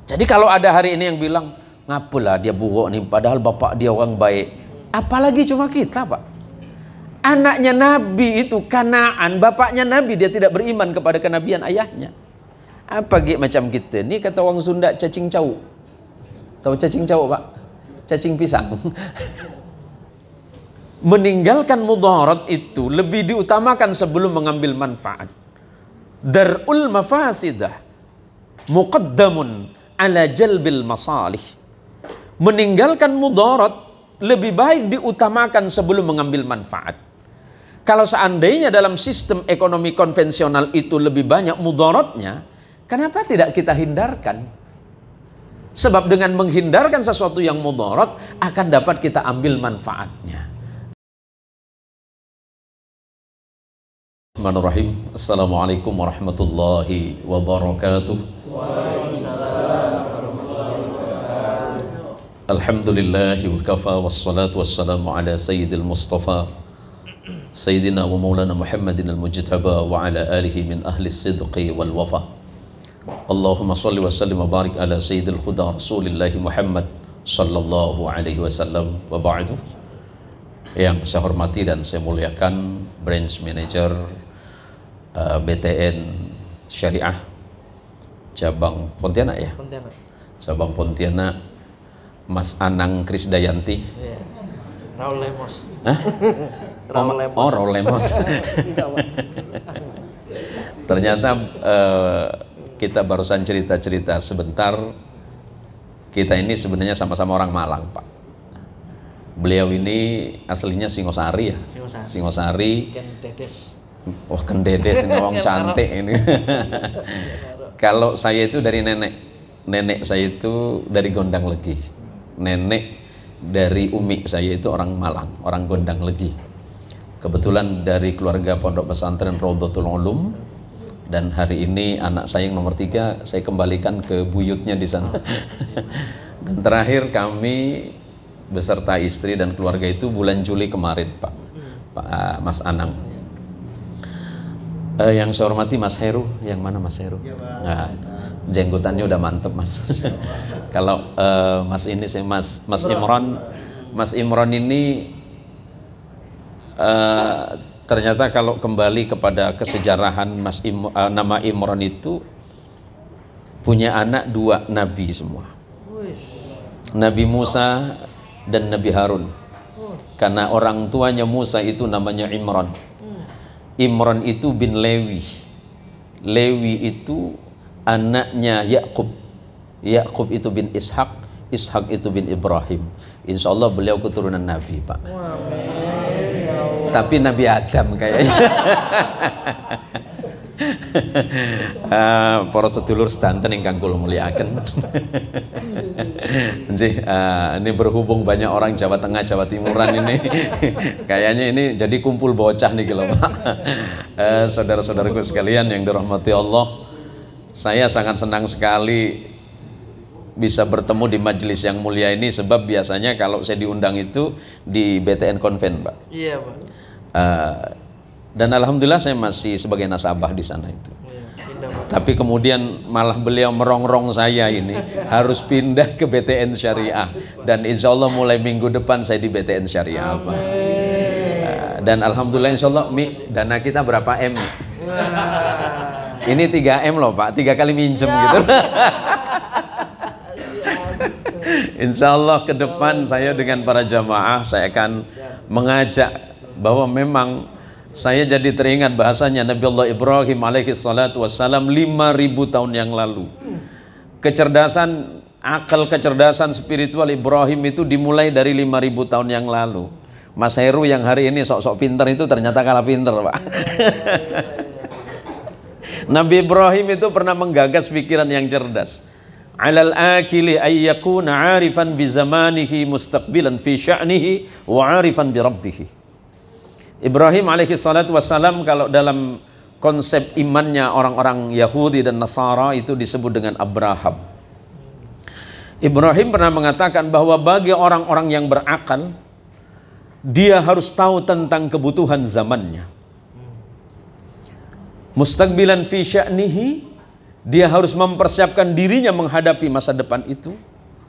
Jadi kalau ada hari ini yang bilang, ngapalah dia buruk nih, padahal bapak dia orang baik. Apalagi cuma kita, Pak. Anaknya Nabi itu Kanaan, bapaknya Nabi, dia tidak beriman kepada kenabian ayahnya. Apa gitu macam kita? Ini kata orang Sunda cacing cau. Tahu cacing cau, Pak? Cacing pisang. Meninggalkan mudarat itu lebih diutamakan sebelum mengambil manfaat. Darul mafasidah muqaddamun ala jalbil masalih. Meninggalkan mudarat lebih baik diutamakan sebelum mengambil manfaat. Kalau seandainya dalam sistem ekonomi konvensional itu lebih banyak mudaratnya, kenapa tidak kita hindarkan? Sebab dengan menghindarkan sesuatu yang mudarat akan dapat kita ambil manfaatnya. Bismillahirrahmanirrahim. Assalamualaikum warahmatullahi wabarakatuh. Alhamdulillahi wa kafa wassalatu wassalamu ala sayyidil mustafa Sayyidina wa maulana Muhammadin al-mujtaba wa ala alihi min ahli sidqi wal wafa. Allahumma salli wa sallim wa barik ala sayyidil huda rasulillahi Muhammad sallallahu alaihi wasallam wa ba'du. Yang saya hormati dan saya muliakan branch manager BTN Syariah cabang Pontianak ya? Pontianak. Cabang Pontianak, Mas Anang Krisdayanti. Yeah. Raul Lemos. Hah? Raul Lemos. Oh, Raul Lemos. Ternyata kita barusan cerita-cerita sebentar. Kita ini sebenarnya sama-sama orang Malang, Pak. Beliau ini aslinya Singosari ya? Singosari. Kendedes. Oh, Kendedes, ini orang cantik ini. Kalau saya itu dari nenek. Nenek saya itu dari Gondang Legi. Nenek dari umi saya itu orang Malang, orang Gondang Legi. Kebetulan dari keluarga pondok pesantren Raudhatul Ulum, dan hari ini anak saya yang nomor 3 saya kembalikan ke buyutnya di sana. Dan terakhir kami beserta istri dan keluarga itu bulan Juli kemarin, Pak Mas Anang. Yang saya hormati Mas Heru, yang mana Mas Heru? Nah, jenggotannya udah mantep Mas. Kalau Mas ini saya Mas Imron. Mas Imron ini ternyata kalau kembali kepada kesejarahan nama Imron itu punya anak 2 nabi semua. Nabi Musa dan Nabi Harun. Karena orang tuanya Musa itu namanya Imron. Imron itu bin Lewi. Lewi itu anaknya Yakub. Yakub itu bin Ishak. Ishak itu bin Ibrahim. Insya Allah beliau keturunan Nabi, Pak. Tapi Nabi Adam kayaknya. Para sedulur sedanten ingkang kula mulyakaken. Ini berhubung banyak orang Jawa Tengah, Jawa Timuran ini. Kayaknya ini jadi kumpul bocah nih kalau Pak. Saudara-saudaraku sekalian yang dirahmati Allah, saya sangat senang sekali bisa bertemu di majelis yang mulia ini, sebab biasanya kalau saya diundang itu di BTN Konven, Pak. Iya, Pak. Dan alhamdulillah saya masih sebagai nasabah di sana itu. Tapi kemudian malah beliau merongrong saya ini harus pindah ke BTN Syariah, dan insya Allah mulai minggu depan saya di BTN Syariah, Pak. Dan alhamdulillah insya Allah dana kita berapa M? Ini 3 M loh, Pak, 3 kali minjem gitu. Insya Allah ke depan saya dengan para jamaah saya akan mengajak bahwa memang saya jadi teringat bahasanya Nabi Allah Ibrahim alaihi salatu wassalam 5.000 tahun yang lalu. Kecerdasan, kecerdasan spiritual Ibrahim itu dimulai dari 5.000 tahun yang lalu. Mas Heru yang hari ini sok-sok pinter itu ternyata kalah pinter, Pak. Nabi Ibrahim itu pernah menggagas pikiran yang cerdas. Alal akili ayyakuna arifan bi zamanihi mustaqbilan fi sya'nihi wa arifan bi rabbih. Ibrahim alaihi salatu wassalam kalau dalam konsep imannya orang-orang Yahudi dan Nasara itu disebut dengan Abraham. Ibrahim pernah mengatakan bahwa bagi orang-orang yang berakal, dia harus tahu tentang kebutuhan zamannya. Mustaqbilan fi sya'nihi, Dia harus mempersiapkan dirinya menghadapi masa depan itu.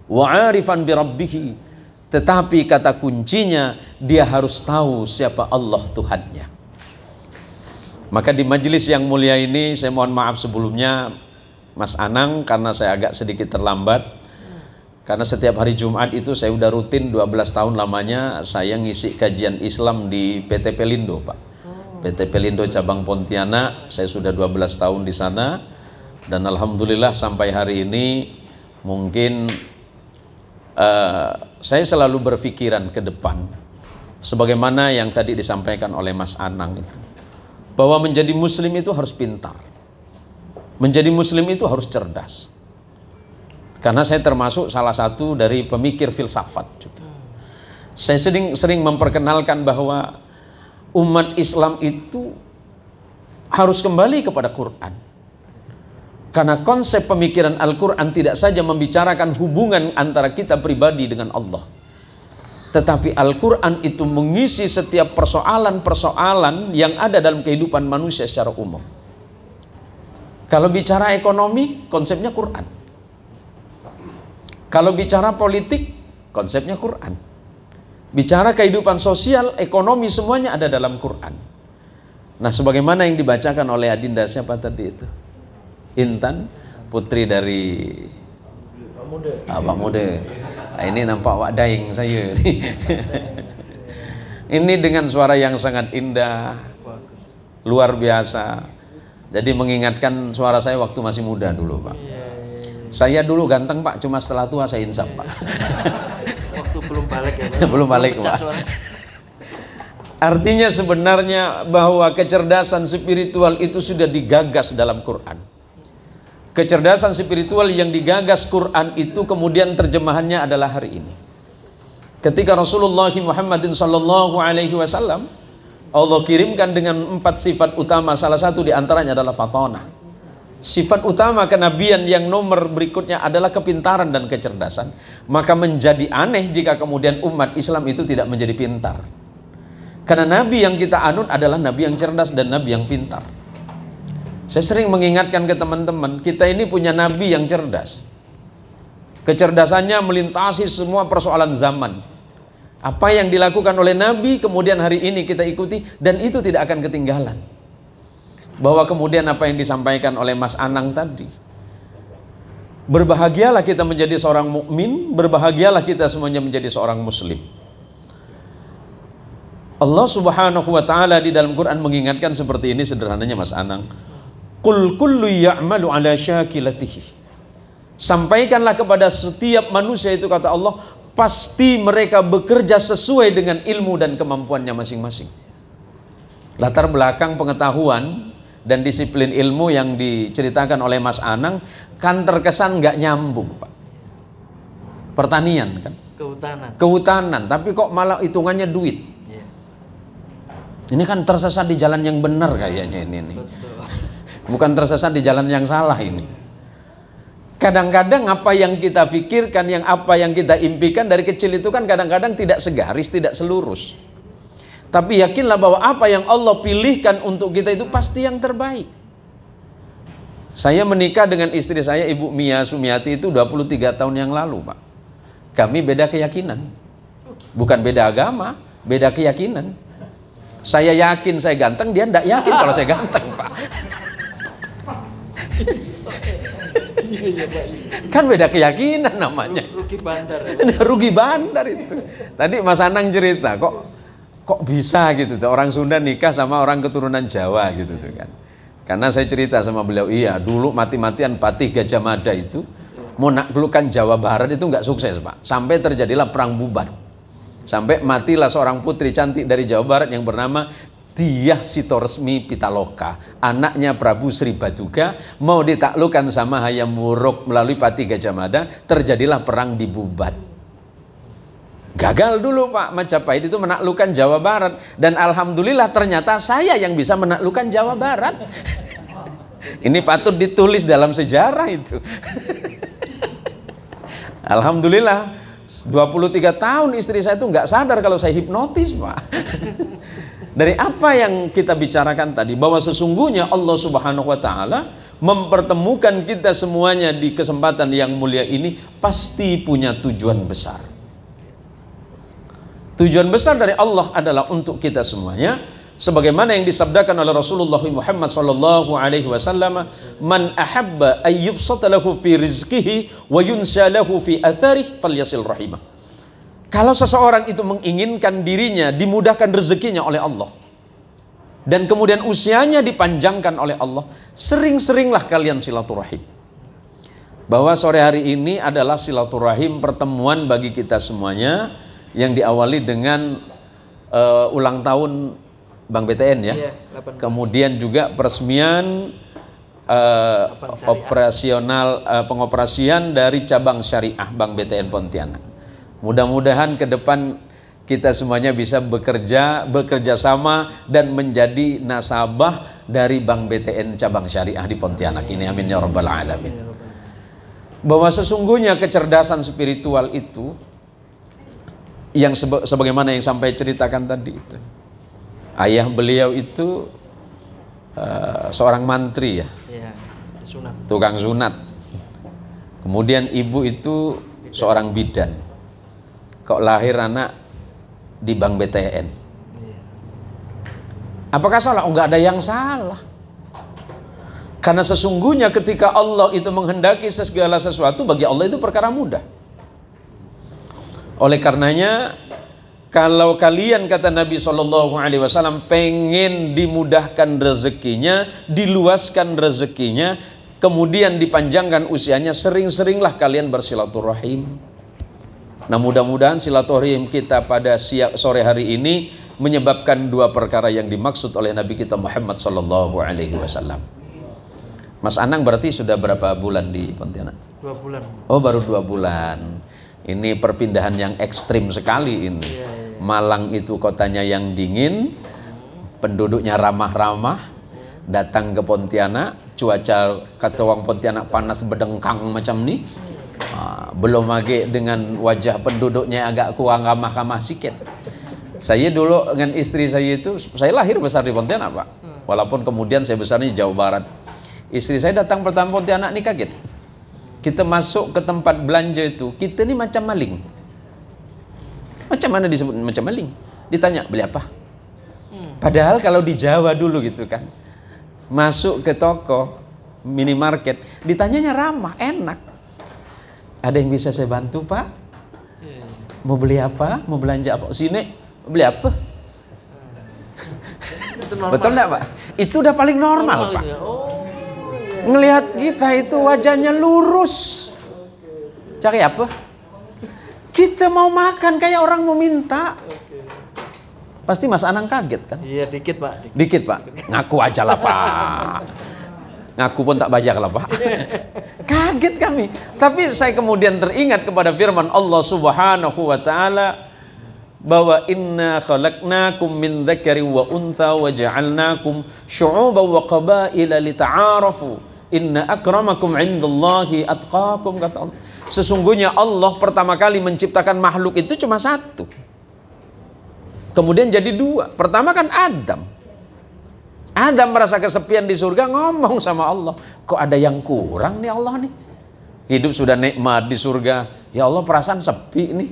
Wa 'arifan bi rabbih. Tetapi kata kuncinya, dia harus tahu siapa Allah Tuhannya. Maka di majelis yang mulia ini saya mohon maaf sebelumnya Mas Anang karena saya agak sedikit terlambat. Karena setiap hari Jumat itu saya udah rutin 12 tahun lamanya saya ngisi kajian Islam di PT Pelindo, Pak. PT Pelindo cabang Pontianak, saya sudah 12 tahun di sana dan alhamdulillah sampai hari ini mungkin saya selalu berpikiran ke depan sebagaimana yang tadi disampaikan oleh Mas Anang itu, bahwa menjadi muslim itu harus pintar, menjadi muslim itu harus cerdas. Karena saya termasuk salah satu dari pemikir filsafat juga. Saya sering memperkenalkan bahwa umat Islam itu harus kembali kepada Quran. Karena konsep pemikiran Al-Quran tidak saja membicarakan hubungan antara kita pribadi dengan Allah, tetapi Al-Quran itu mengisi setiap persoalan-persoalan yang ada dalam kehidupan manusia secara umum. Kalau bicara ekonomi, konsepnya Quran. Kalau bicara politik, konsepnya Quran. Bicara kehidupan sosial, ekonomi, semuanya ada dalam Quran. Nah, sebagaimana yang dibacakan oleh Adinda siapa tadi itu? Intan, putri dari Pak Mude. Nah, ini nampak Wak Daeng saya. Ini dengan suara yang sangat indah, luar biasa. Jadi mengingatkan suara saya waktu masih muda dulu, Pak. Saya dulu ganteng, Pak, cuma setelah tua saya insaf, Pak. Waktu belum balik ya. Belum balik, Pak. Artinya sebenarnya bahwa kecerdasan spiritual itu sudah digagas dalam Quran. Kecerdasan spiritual yang digagas Quran itu kemudian terjemahannya adalah hari ini. Ketika Rasulullah Muhammadin sallallahu alaihi wasallam Allah kirimkan dengan 4 sifat utama, salah satu diantaranya adalah fatonah. Sifat utama kenabian yang nomor berikutnya adalah kepintaran dan kecerdasan. Maka menjadi aneh jika kemudian umat Islam itu tidak menjadi pintar. Karena nabi yang kita anut adalah nabi yang cerdas dan nabi yang pintar. Saya sering mengingatkan ke teman-teman, kita ini punya nabi yang cerdas. Kecerdasannya melintasi semua persoalan zaman. Apa yang dilakukan oleh nabi kemudian hari ini kita ikuti dan itu tidak akan ketinggalan. Bahwa kemudian apa yang disampaikan oleh Mas Anang tadi, berbahagialah kita menjadi seorang mukmin, berbahagialah kita semuanya menjadi seorang muslim. Allah Subhanahu wa taala di dalam Quran mengingatkan seperti ini sederhananya Mas Anang. Qul kullu ya'malu ala syakilatihi. Sampaikanlah kepada setiap manusia itu kata Allah, pasti mereka bekerja sesuai dengan ilmu dan kemampuannya masing-masing. Latar belakang pengetahuan dan disiplin ilmu yang diceritakan oleh Mas Anang kan terkesan nggak nyambung, Pak. Pertanian kan? Kehutanan, tapi kok malah hitungannya duit. Ya. Ini kan tersesat di jalan yang benar kayaknya ini. Betul. Bukan tersesat di jalan yang salah ini. Kadang-kadang apa yang kita pikirkan, apa yang kita impikan dari kecil itu kan kadang-kadang tidak segaris, tidak selurus. Tapi yakinlah bahwa apa yang Allah pilihkan untuk kita itu pasti yang terbaik. Saya menikah dengan istri saya, Ibu Mia Sumiati itu 23 tahun yang lalu, Pak. Kami beda keyakinan. Bukan beda agama, beda keyakinan. Saya yakin saya ganteng, dia tidak yakin kalau saya ganteng, Pak. Kan beda keyakinan namanya. Rugi bandar. Rugi bandar itu. Tadi Mas Anang cerita, kok bisa gitu tuh orang Sunda nikah sama orang keturunan Jawa gitu tuh kan. Karena saya cerita sama beliau, iya dulu mati-matian Patih Gajah Mada itu mau naklukkan Jawa Barat itu nggak sukses, Pak. Sampai terjadilah perang bubar. Sampai matilah seorang putri cantik dari Jawa Barat yang bernama Diah Sitoresmi Pitaloka, anaknya Prabu Sri Baduga, mau ditaklukkan sama Hayam Wuruk melalui Patih Gajah Mada, terjadilah perang di Bubat. Gagal dulu Pak Majapahit itu menaklukkan Jawa Barat, dan alhamdulillah ternyata saya yang bisa menaklukkan Jawa Barat. Ini patut ditulis dalam sejarah itu. Alhamdulillah 23 tahun istri saya itu nggak sadar kalau saya hipnotis, Pak. Dari apa yang kita bicarakan tadi, bahwa sesungguhnya Allah Subhanahu wa taala mempertemukan kita semuanya di kesempatan yang mulia ini pasti punya tujuan besar. Tujuan besar dari Allah adalah untuk kita semuanya, sebagaimana yang disabdakan oleh Rasulullah Muhammad sallallahu alaihi wasallam, "Man ahabba ay yubsata lahu fi rizqihi wa yunsa lahu fi atharihi falyasil rahimah." Kalau seseorang itu menginginkan dirinya dimudahkan rezekinya oleh Allah dan kemudian usianya dipanjangkan oleh Allah, sering-seringlah kalian silaturahim. Bahwa sore hari ini adalah silaturahim, pertemuan bagi kita semuanya yang diawali dengan ulang tahun Bank BTN ya. Iya, Kemudian juga peresmian operasional pengoperasian dari cabang syariah Bank BTN Pontianak. Mudah-mudahan ke depan kita semuanya bisa bekerja sama dan menjadi nasabah dari Bank BTN cabang syariah di Pontianak ini. Amin ya rabbal alamin. Bahwa sesungguhnya kecerdasan spiritual itu yang sebagaimana yang sampai ceritakan tadi itu. Ayah beliau itu seorang mantri ya. Iya, sunat. Tukang sunat. Kemudian ibu itu seorang bidan. Kok lahir anak di Bank BTN. Apakah salah? Oh, enggak ada yang salah. Karena sesungguhnya ketika Allah itu menghendaki segala sesuatu, bagi Allah itu perkara mudah. Oleh karenanya, kalau kalian, kata Nabi SAW, pengen dimudahkan rezekinya, diluaskan rezekinya, kemudian dipanjangkan usianya, sering-seringlah kalian bersilaturahim. Nah, mudah-mudahan silaturahim kita pada sore hari ini menyebabkan dua perkara yang dimaksud oleh Nabi kita Muhammad SAW. Mas Anang berarti sudah berapa bulan di Pontianak? 2 bulan. Oh, baru 2 bulan. Ini perpindahan yang ekstrim sekali ini. Malang itu kotanya yang dingin, penduduknya ramah-ramah, datang ke Pontianak, cuaca kata orang Pontianak panas bedengkang macam ini. Belum lagi dengan wajah penduduknya agak kurang ramah-ramah sikit. Saya dulu dengan istri saya itu, saya lahir besar di Pontianak Pak, walaupun kemudian saya besar di Jawa Barat. Istri saya datang pertama Pontianak ini kaget. Kita masuk ke tempat belanja itu, kita ini macam maling. Macam mana disebut macam maling? Ditanya, beli apa? Padahal kalau di Jawa dulu gitu kan, masuk ke toko, minimarket, ditanyanya ramah, enak. Ada yang bisa saya bantu Pak? Mau beli apa? Mau belanja apa? Sini, beli apa? Betul enggak Pak? Itu udah paling normal Pak. Ngelihat kita itu wajahnya lurus. Cari apa? Kita mau makan kayak orang mau minta. Pasti Mas Anang kaget kan? Iya, dikit Pak. Dikit Pak. Ngaku aja lah Pak. Ngaku pun tak bayar lah Pak. Kaget kami. Tapi saya kemudian teringat kepada firman Allah Subhanahu wa taala bahwa inna khalaqnakum min dzakari wa untha wa ja'alnakum syu'uban wa qabaila lita'arafu inna akramakum 'indallahi atqakum, kata Allah. Sesungguhnya Allah pertama kali menciptakan makhluk itu cuma satu. Kemudian jadi dua. Pertama kan Adam. Adam merasa kesepian di surga, ngomong sama Allah, kok ada yang kurang nih Allah nih. Hidup sudah nikmat di surga, ya Allah perasaan sepi nih.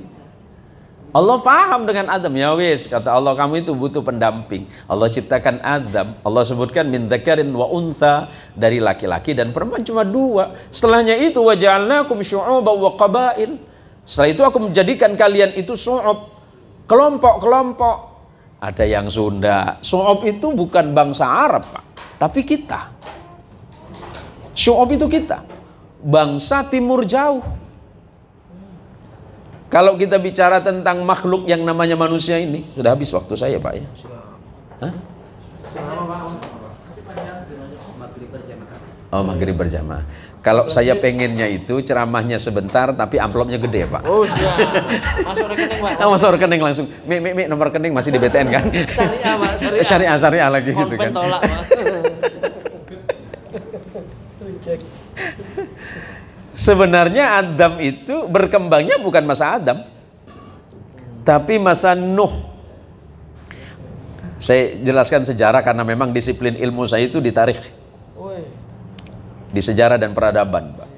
Allah paham dengan Adam, ya wis, kata Allah, kamu itu butuh pendamping. Allah ciptakan Adam, Allah sebutkan min dzakarin wa untha, dari laki-laki dan perempuan cuma dua. Setelahnya itu wa ja'alnakum syu'uban wa qabail. Setelah itu aku menjadikan kalian itu syu'ub, kelompok-kelompok. Ada yang Sunda. Syu'ub itu bukan bangsa Arab Pak, tapi kita. Syu'ub itu kita, bangsa timur jauh. Kalau kita bicara tentang makhluk yang namanya manusia ini, sudah habis waktu saya Pak ya. Hah? Oh, maghrib berjamaah. Kalau saya pengennya itu ceramahnya sebentar tapi amplopnya gede Pak. Oh iya. Masuk rekening Pak. Masuk rekening langsung. Mi nomor rekening masih di BTN kan? Syariah Pak, Syariah lagi gitu kan. Tolak Pak. Sebenarnya Adam itu berkembangnya bukan masa Adam, tapi masa Nuh. Saya jelaskan sejarah karena memang disiplin ilmu saya itu di tarikh. di sejarah dan peradaban, Pak.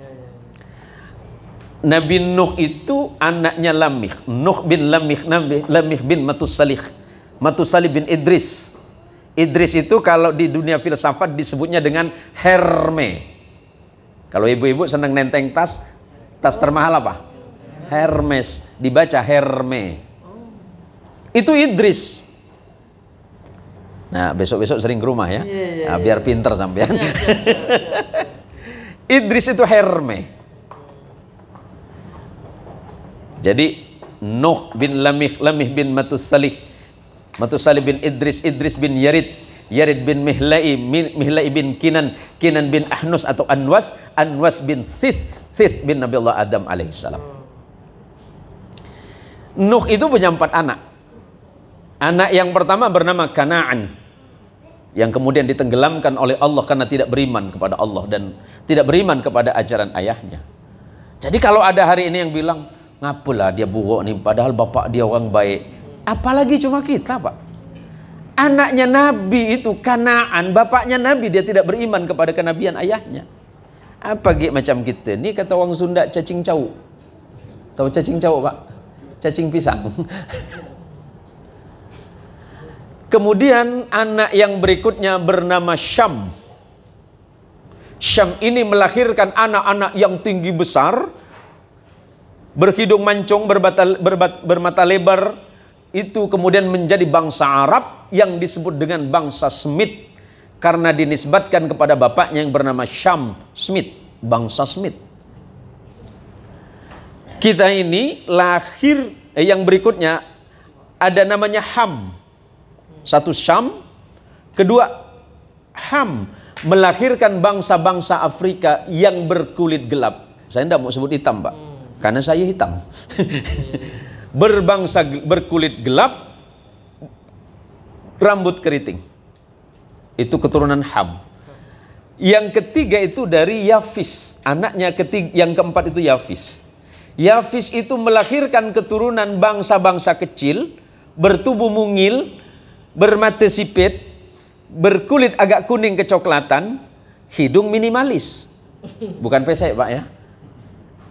Nabi Nuh itu anaknya Lamih. Nuh bin Lamih, Lamih bin Matusalih, Matusalih bin Idris. Idris itu kalau di dunia filsafat disebutnya dengan Herme. Kalau ibu-ibu senang nenteng tas termahal apa? Hermes, dibaca Herme. Itu Idris. Nah, besok-besok sering ke rumah ya. Nah, biar pinter sampean. Idris itu Herme. Jadi Nuh bin Lamih, Lamih bin Matusalih, Matusalih bin Idris, Idris bin Yarid, Yarid bin Mihlai, Mihlai bin Kinan, Kinan bin Ahnus atau Anwas, Anwas bin Sith, Sith bin Nabi Allah Adam alaihissalam. Nuh itu punya 4 anak. Anak yang pertama bernama Kanaan, yang kemudian ditenggelamkan oleh Allah karena tidak beriman kepada Allah dan tidak beriman kepada ajaran ayahnya. Jadi kalau ada hari ini yang bilang, ngapalah dia buruk nih, padahal bapak dia orang baik. Apalagi cuma kita, Pak. Anaknya Nabi itu Kanaan, bapaknya Nabi, dia tidak beriman kepada kenabian ayahnya. Apa gitu macam kita? Ini kata orang Sunda cacing cau. Tahu cacing cau, Pak? Cacing pisang. Kemudian anak yang berikutnya bernama Syam. Syam ini melahirkan anak-anak yang tinggi besar, berhidung mancung, bermata lebar. Itu kemudian menjadi bangsa Arab yang disebut dengan bangsa Semit karena dinisbatkan kepada bapaknya yang bernama Syam, Smith, bangsa Smith. Kita ini lahir yang berikutnya ada namanya Ham. Satu Syam, kedua Ham, melahirkan bangsa-bangsa Afrika yang berkulit gelap. Saya tidak mau sebut hitam, Pak, karena saya hitam. Berkulit gelap, rambut keriting. Itu keturunan Ham. Yang ketiga itu dari Yafis, anaknya yang keempat itu Yafis. Yafis itu melahirkan keturunan bangsa-bangsa kecil, bertubuh mungil, bermata sipit, berkulit agak kuning kecoklatan, hidung minimalis. Bukan pesek, Pak ya.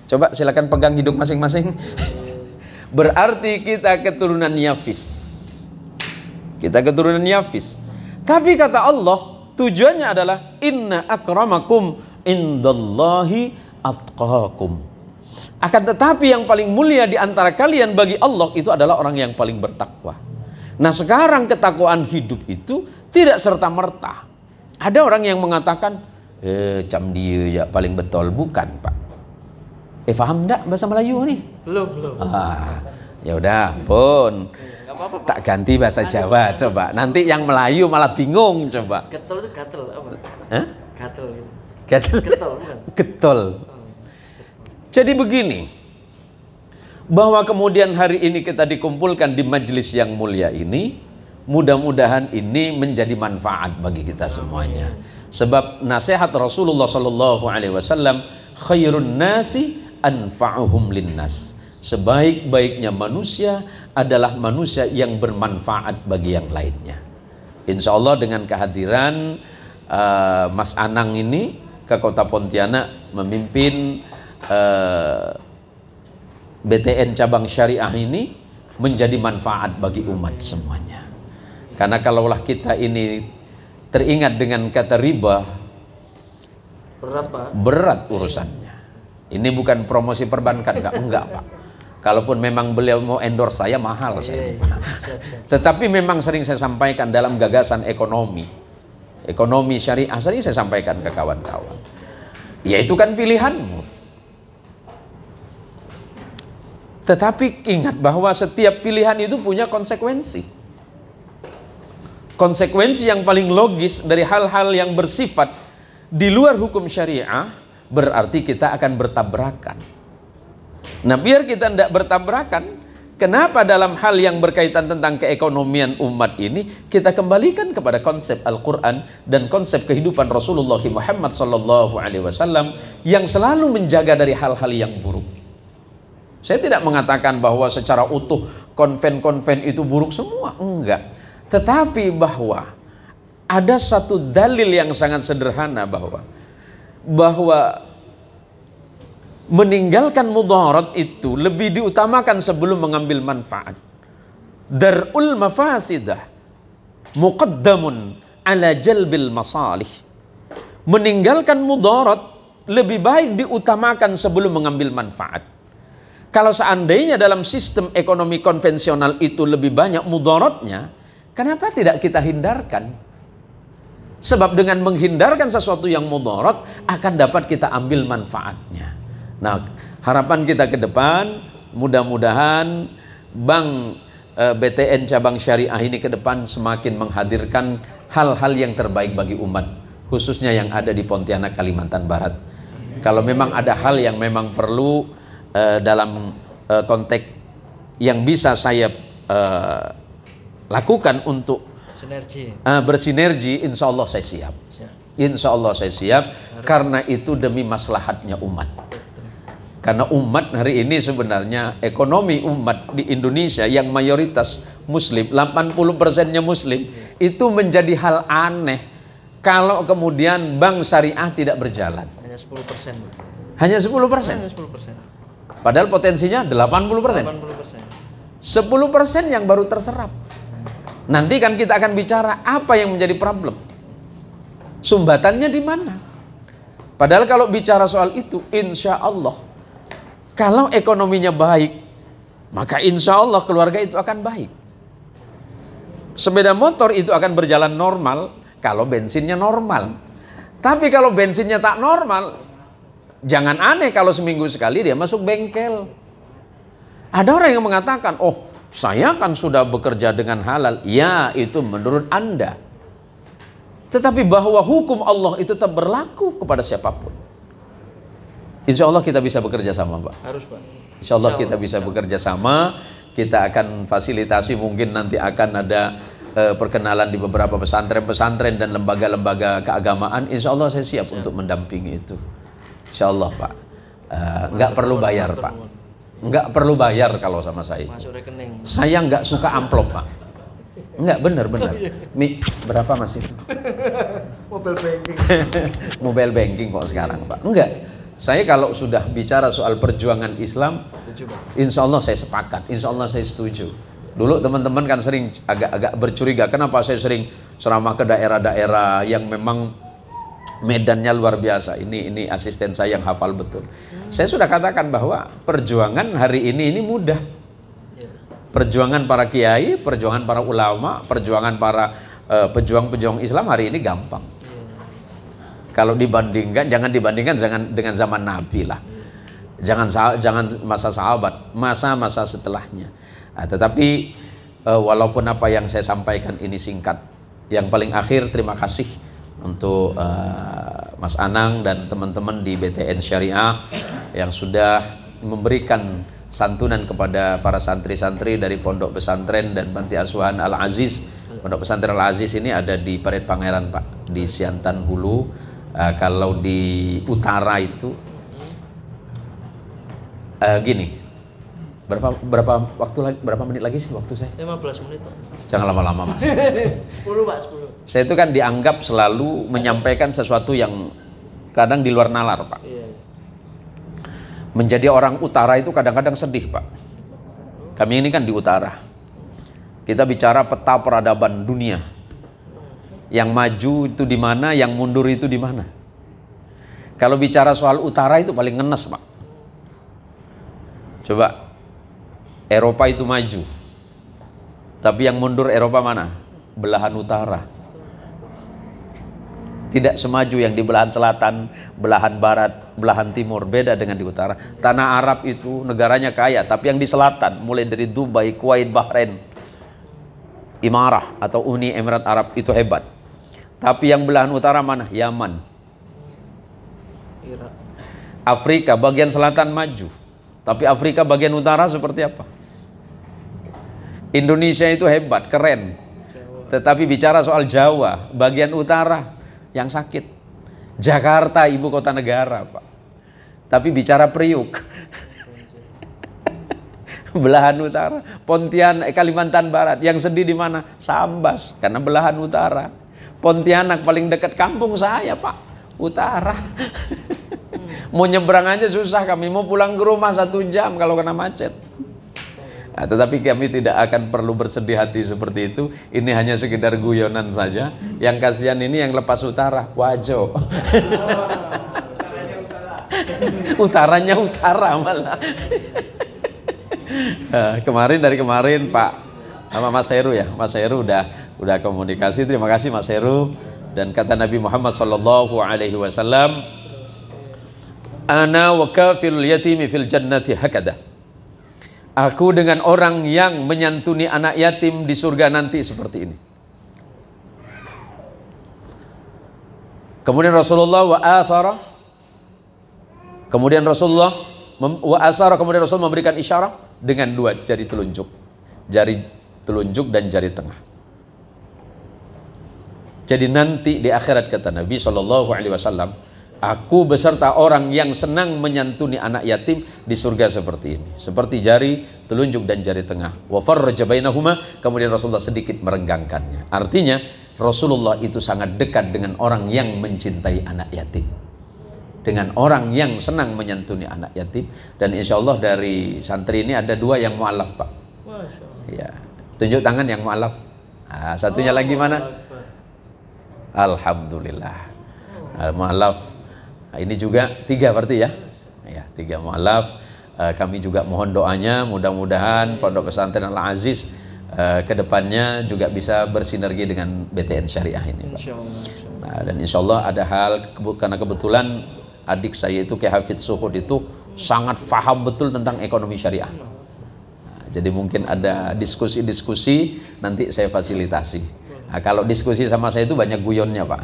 Coba silakan pegang hidung masing-masing. Berarti kita keturunan Yafis. Kita keturunan Yafis. Tapi kata Allah, tujuannya adalah inna akramakum indallahi atqakum. Akan tetapi yang paling mulia di antara kalian bagi Allah itu adalah orang yang paling bertakwa. Nah, sekarang ketakwaan hidup itu tidak serta-merta. Ada orang yang mengatakan, cam dia ya paling betul. Bukan, Pak. Paham enggak bahasa Melayu nih? Belum. Ya udah, pun. Tak ganti bahasa Jawa, coba. Nanti yang Melayu malah bingung, coba. Getol itu gatel apa? Hah? Gatel gitu. Gatel. Getol bukan? Getol. Jadi begini, bahwa kemudian hari ini kita dikumpulkan di majelis yang mulia ini, mudah-mudahan ini menjadi manfaat bagi kita semuanya. Sebab nasihat Rasulullah Sallallahu Alaihi Wasallam, khairun nasi anfa'uhum linnas. Sebaik-baiknya manusia adalah manusia yang bermanfaat bagi yang lainnya. Insya Allah dengan kehadiran Mas Anang ini ke Kota Pontianak memimpin BTN cabang syariah ini menjadi manfaat bagi umat semuanya. Karena kalaulah kita ini teringat dengan kata riba, Berat, Pak. berat urusannya. Ini bukan promosi perbankan, enggak Pak. Kalaupun memang beliau mau endorse saya, mahal saya. Tetapi memang sering saya sampaikan dalam gagasan ekonomi syariah, sering saya sampaikan ke kawan-kawan. Ya itu kan pilihanmu. Tetapi ingat bahwa setiap pilihan itu punya konsekuensi. Konsekuensi yang paling logis dari hal-hal yang bersifat di luar hukum syariah berarti kita akan bertabrakan. Nah, biar kita tidak bertabrakan, kenapa dalam hal yang berkaitan tentang keekonomian umat ini kita kembalikan kepada konsep Al-Quran dan konsep kehidupan Rasulullah Muhammad SAW yang selalu menjaga dari hal-hal yang buruk. Saya tidak mengatakan bahwa secara utuh konven-konven itu buruk semua, enggak. Tetapi bahwa ada satu dalil yang sangat sederhana bahwa bahwa meninggalkan mudarat itu lebih diutamakan sebelum mengambil manfaat. Darul mafasidah muqaddamun ala jalbil masalih. Meninggalkan mudarat lebih baik diutamakan sebelum mengambil manfaat. Kalau seandainya dalam sistem ekonomi konvensional itu lebih banyak mudaratnya, kenapa tidak kita hindarkan? Sebab dengan menghindarkan sesuatu yang mudarat akan dapat kita ambil manfaatnya. Nah, harapan kita ke depan, mudah-mudahan Bank BTN cabang syariah ini ke depan semakin menghadirkan hal-hal yang terbaik bagi umat, khususnya yang ada di Pontianak, Kalimantan Barat. Kalau memang ada hal yang memang perlu dalam konteks yang bisa saya lakukan untuk bersinergi, insya Allah saya siap. Insya Allah saya siap, karena itu demi maslahatnya umat. Karena umat hari ini sebenarnya ekonomi umat di Indonesia yang mayoritas muslim, 80%-nya muslim, itu menjadi hal aneh kalau kemudian bank syariah tidak berjalan. Hanya 10%. Hanya 10%. Hanya 10%. Padahal potensinya 80%. 80%. 10% yang baru terserap. Nanti kan kita akan bicara apa yang menjadi problem. Sumbatannya di mana? Padahal kalau bicara soal itu, insya Allah, kalau ekonominya baik, maka insya Allah keluarga itu akan baik. Sepeda motor itu akan berjalan normal kalau bensinnya normal. Tapi kalau bensinnya tak normal, jangan aneh kalau seminggu sekali dia masuk bengkel. Ada orang yang mengatakan, oh saya kan sudah bekerja dengan halal. Ya, itu menurut Anda. Tetapi bahwa hukum Allah itu tetap berlaku kepada siapapun. Insya Allah kita bisa bekerja sama, Pak. Harus, Pak. Insya Allah kita bisa bekerja sama. Kita akan fasilitasi, mungkin nanti akan ada perkenalan di beberapa pesantren-pesantren dan lembaga-lembaga keagamaan. Insya Allah saya siap untuk mendampingi itu. Insya Allah, Pak. Nggak perlu bayar, Pak. Nggak perlu bayar kalau sama saya itu. Masuk rekening. Saya nggak suka amplop, Pak. Nggak, benar-benar. Mi, berapa Mas itu? Mobile banking. Mobile banking kok sekarang, Pak. Enggak. Saya kalau sudah bicara soal perjuangan Islam, Setuju, Pak. insya Allah saya sepakat, insya Allah saya setuju. Dulu teman-teman kan sering agak-agak bercuriga, kenapa saya sering ceramah ke daerah-daerah yang memang medannya luar biasa. Ini asisten saya yang hafal betul. Saya sudah katakan bahwa perjuangan hari ini mudah. Perjuangan para kiai, perjuangan para ulama, perjuangan para pejuang-pejuang Islam hari ini gampang. Kalau dibandingkan, jangan dibandingkan dengan zaman Nabi lah. Jangan masa sahabat, masa-masa setelahnya. Nah, tetapi walaupun apa yang saya sampaikan ini singkat, yang paling akhir terima kasih untuk Mas Anang dan teman-teman di BTN Syariah yang sudah memberikan santunan kepada para santri-santri dari Pondok Pesantren dan Panti Asuhan Al-Aziz. Pondok Pesantren Al-Aziz ini ada di Parit Pangeran, Pak, di Siantan Hulu. Kalau di utara itu gini, berapa menit lagi sih waktu saya? 15 menit, Pak. Jangan lama-lama, Mas. 10, Pak, 10. Saya itu kan dianggap selalu menyampaikan sesuatu yang kadang di luar nalar, Pak. Iya. Menjadi orang utara itu kadang-kadang sedih, Pak. Kami ini kan di utara. Kita bicara peta peradaban dunia. Yang maju itu di mana, yang mundur itu di mana. Kalau bicara soal utara itu paling ngenes, Pak. Coba, Eropa itu maju. Tapi yang mundur Eropa mana? Belahan utara. Tidak semaju yang di belahan selatan, belahan barat, belahan timur. Beda dengan di utara. Tanah Arab itu negaranya kaya, tapi yang di selatan, mulai dari Dubai, Kuwait, Bahrain, Imarah atau Uni Emirat Arab itu hebat. Tapi yang belahan utara mana? Yaman. Irak. Afrika bagian selatan maju. Tapi Afrika bagian utara seperti apa? Indonesia itu hebat, keren. Tetapi bicara soal Jawa, bagian utara yang sakit. Jakarta ibu kota negara, Pak. Tapi bicara Priuk. Belahan utara. Pontianak, Kalimantan Barat. Yang sedih di mana? Sambas, karena belahan utara. Pontianak paling dekat kampung saya, Pak. Utara. Mau nyebrang aja susah kami, mau pulang ke rumah 1 jam kalau kena macet. Nah, tetapi kami tidak akan perlu bersedih hati seperti itu. Ini hanya sekedar guyonan saja. Yang kasihan ini yang lepas utara, Wajo. Utaranya utara malah. Dari kemarin Pak sama Mas Heru ya, Mas Heru udah komunikasi. Terima kasih Mas Heru. Dan kata Nabi Muhammad sallallahu alaihi wasallam, ana wa kafilul yatimi fil jannati hakada. Aku dengan orang yang menyantuni anak yatim di surga nanti seperti ini. Kemudian Rasulullah kemudian Rasul memberikan isyarat dengan 2 jari telunjuk. Jari telunjuk dan jari tengah. Jadi nanti di akhirat kata Nabi SAW, aku beserta orang yang senang menyantuni anak yatim di surga seperti ini. Seperti jari telunjuk dan jari tengah. Wa farraja bainahuma, kemudian Rasulullah sedikit merenggangkannya. Artinya Rasulullah itu sangat dekat dengan orang yang mencintai anak yatim. Dengan orang yang senang menyantuni anak yatim. Dan insya Allah dari santri ini ada 2 yang mu'alaf Pak. Ya. Tunjuk tangan yang mu'alaf. Nah, satunya lagi mana? Alhamdulillah. Mu'alaf. Nah, ini juga 3 berarti ya. Ya, 3 mu'alaf. Kami juga mohon doanya, mudah-mudahan Pondok Pesantren Al-Aziz kedepannya juga bisa bersinergi dengan BTN Syariah ini Pak. Nah, dan insya Allah ada hal, karena kebetulan adik saya itu Kiai Hafidz Suhud itu sangat paham betul tentang ekonomi syariah. Nah, jadi mungkin ada diskusi-diskusi nanti saya fasilitasi. Nah, kalau diskusi sama saya itu banyak guyonnya Pak.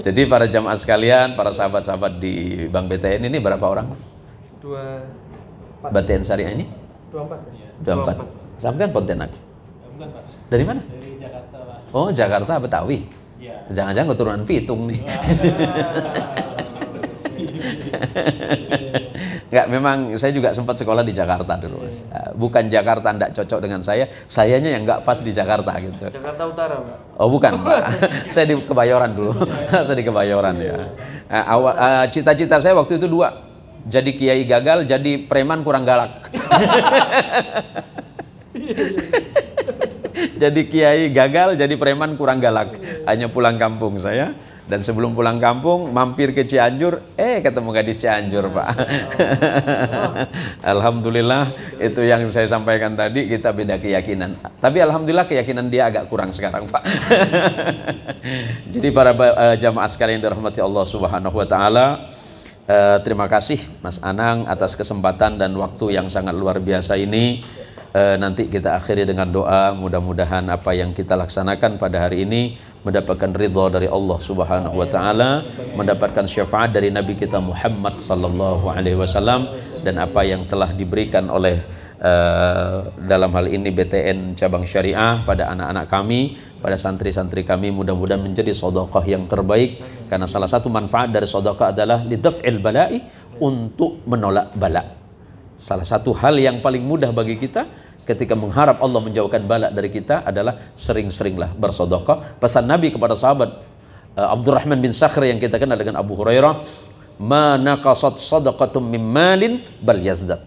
Jadi para jamaah sekalian, para sahabat-sahabat di Bank BTN ini berapa orang? 24. BTN Syariah ini? 24. 24. Sampean Pontianak? Dari mana? Dari Jakarta Pak. Oh Jakarta, Betawi? Iya. Jangan-jangan keturunan Pitung nih. Enggak, memang saya juga sempat sekolah di Jakarta dulu Mas. Bukan Jakarta enggak cocok dengan sayanya yang enggak pas di Jakarta gitu. Jakarta Utara Pak. Oh bukan Pak, saya di Kebayoran dulu. Saya di Kebayoran ya. Cita-cita saya waktu itu 2, jadi kiai gagal, jadi preman kurang galak. Jadi kiai gagal, jadi preman kurang galak. Hanya pulang kampung saya. Dan sebelum pulang kampung, mampir ke Cianjur, ketemu gadis Cianjur Pak. Alhamdulillah, itu yang saya sampaikan tadi, kita beda keyakinan. Tapi alhamdulillah keyakinan dia agak kurang sekarang Pak. Jadi para jamaah sekalian yang dirahmati Allah Subhanahu wa taala, terima kasih Mas Anang atas kesempatan dan waktu yang sangat luar biasa ini. Nanti kita akhiri dengan doa, mudah-mudahan apa yang kita laksanakan pada hari ini mendapatkan ridha dari Allah Subhanahu wa taala, mendapatkan syafaat dari Nabi kita Muhammad sallallahu alaihi wasallam, dan apa yang telah diberikan oleh dalam hal ini BTN cabang syariah pada anak-anak kami, pada santri-santri kami, mudah-mudahan menjadi sedekah yang terbaik, karena salah satu manfaat dari sedekah adalah lidaf'il bala'i, untuk menolak bala. Salah satu hal yang paling mudah bagi kita ketika mengharap Allah menjauhkan bala dari kita adalah sering-seringlah bersedekah. Pesan Nabi kepada sahabat Abdurrahman bin Sakhr yang kita kenal dengan Abu Hurairah, ma naqasat sadaqatum min malin bal yazdat.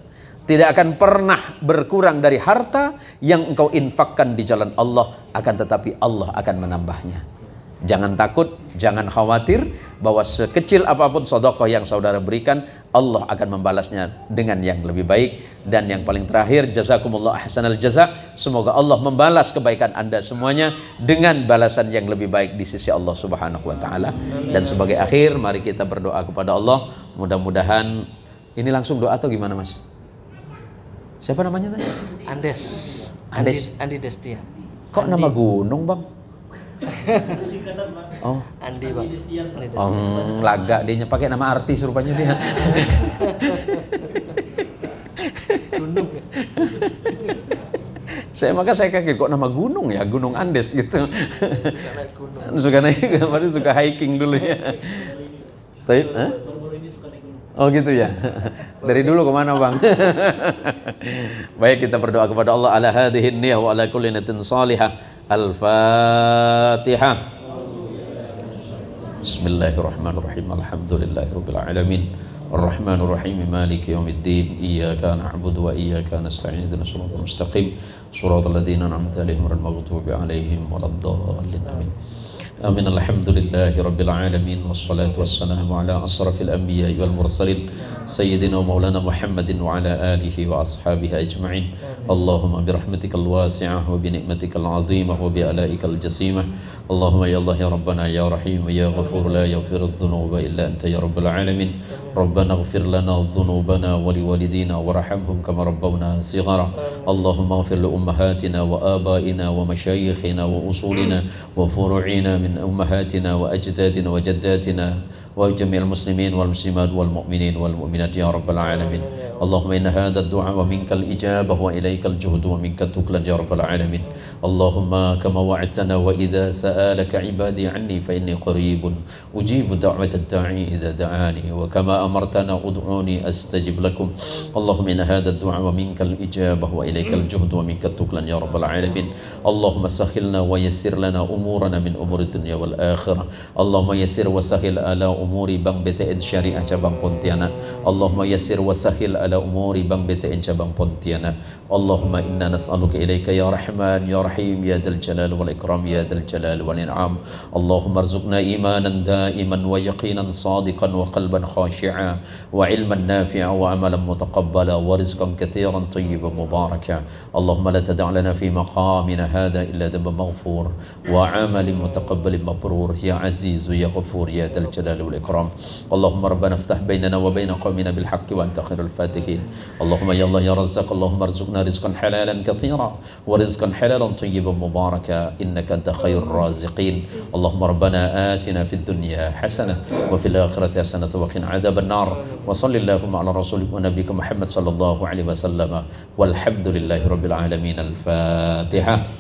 Tidak akan pernah berkurang dari harta yang engkau infakkan di jalan Allah, akan tetapi Allah akan menambahnya. Jangan takut, jangan khawatir bahwa sekecil apapun sedekah yang saudara berikan, Allah akan membalasnya dengan yang lebih baik. Dan yang paling terakhir, jazakumullah ahsanal jaza, semoga Allah membalas kebaikan Anda semuanya dengan balasan yang lebih baik di sisi Allah Subhanahu wa taala. Dan sebagai akhir, mari kita berdoa kepada Allah, mudah-mudahan ini langsung doa atau gimana Mas? Siapa namanya tadi? Andes. Andi Destia. Kok Andi. nama gunung Bang? Oh, Andi Bang. Andi Destia. laga dia pakai nama artis rupanya dia. Gunung. Maka saya kaget kok nama gunung ya, Gunung Andes gitu. Suka naik gunung. Suka naik, kemarin suka hiking dulu ya. Tapi, oh gitu ya. Dari dulu kemana Bang? Baik, kita berdoa kepada Allah ala hadhihi niyah wa ala kulli niyatin salihah Al-Fatihah. Bismillahirrahmanirrahim. Alhamdulillahirabbil alamin. Ar-Rahmanir Rahim. Maliki yaumiddin. Iyyaka na'budu wa iyyaka nasta'in. Ihdinas siratal mustaqim. Shiratal ladzina an'amta 'alaihim ghairil maghdubi 'alaihim waladdallin. Amin. Amin. Alhamdulillahi rabbil alamin. Wassalatu wassalamu ala asrafil anbiya'i wal mursalin sayyidina wa maulana Muhammadin wa ala alihi wa ashabihi ajma'in. Allahumma bi rahmatikal wasi'ah wa bi ni'matikal 'azimah wa bi alaikal jasimah. Allahumma ya Allah ya Rabbana ya Rahim ya Ghafur la yaghfiru dhunuba illa anta ya rabbal alamin. Rabbana ighfir lana dhunubana wa liwalidina warhamhum kama rabbawna shighara. Allahumma ighfir li ummahatina wa abaina wa masyayikhina wa usulina wa furu'ina min ummahatina wa ajdadina wa jaddatina wa jami'il muslimin wal muslimat wal mu'minin wal mu'minat ya rabbal alamin. Allahumma inna hadha ad-du'a wa minkal ijabah wa ilaikal juhdu wa minkat tuklan ya rabbal alamin. Allahumma kama wa'adtana wa idza sa'alaka ibadi anni fa inni qaribun ujibu da'watad da'i idza da'ani wa kama amartana ud'uni astajib lakum. Allahumma inna hadha ad-du'a wa minkal ijabah wa ilaikal juhdu wa minkat tuklan ya rabbal alamin. Allahumma sakhilna wa yassir lana umurana min umuri dunya wal akhirah. Allahumma yassir wa sahil ala umuri Bank BTN Syariah cabang Pontianak. Allahumma yassir wa sahil ala umuri Bank BTN cabang Pontianak. Allahumma inna nas'aluka ilaika ya Rahman ya Rahim ya Dzal Jalal wal Ikram ya Dzal Jalal wal In'am. Allahumma arzuqna imanan daiman wa yaqinan sadiqan wa qalban khashi'a wa ilman nafi'a wa amalan mutaqabbala wa rizqan katsiran tayyiban mubaraka. Allahumma la tada' lana fi maqamina hadha illa dhanban maghfur wa amalin mutaqabbalin mabrur ya Aziz ya Ghafur ya Dzal Jalal wal Ikram. Allahumma rabbana iftah bainana wa baina qaumina bil haqqi wa anta khairul fatihin. Allahumma ya Allah ya Razzaq. Allahumma arzuqna rizqan halalan katsira wa rizqan halalan tayyiban mubaraka innaka anta khairur raziqin. Allahumma rabbana atina fid dunya hasanah wa fil akhirati hasanah wa qina adzaban nar. Wa sallallahu ala rasulika wa nabiyyika Muhammad sallallahu alaihi wasallam. Walhamdulillahi rabbil alamin. Al-Fatihah.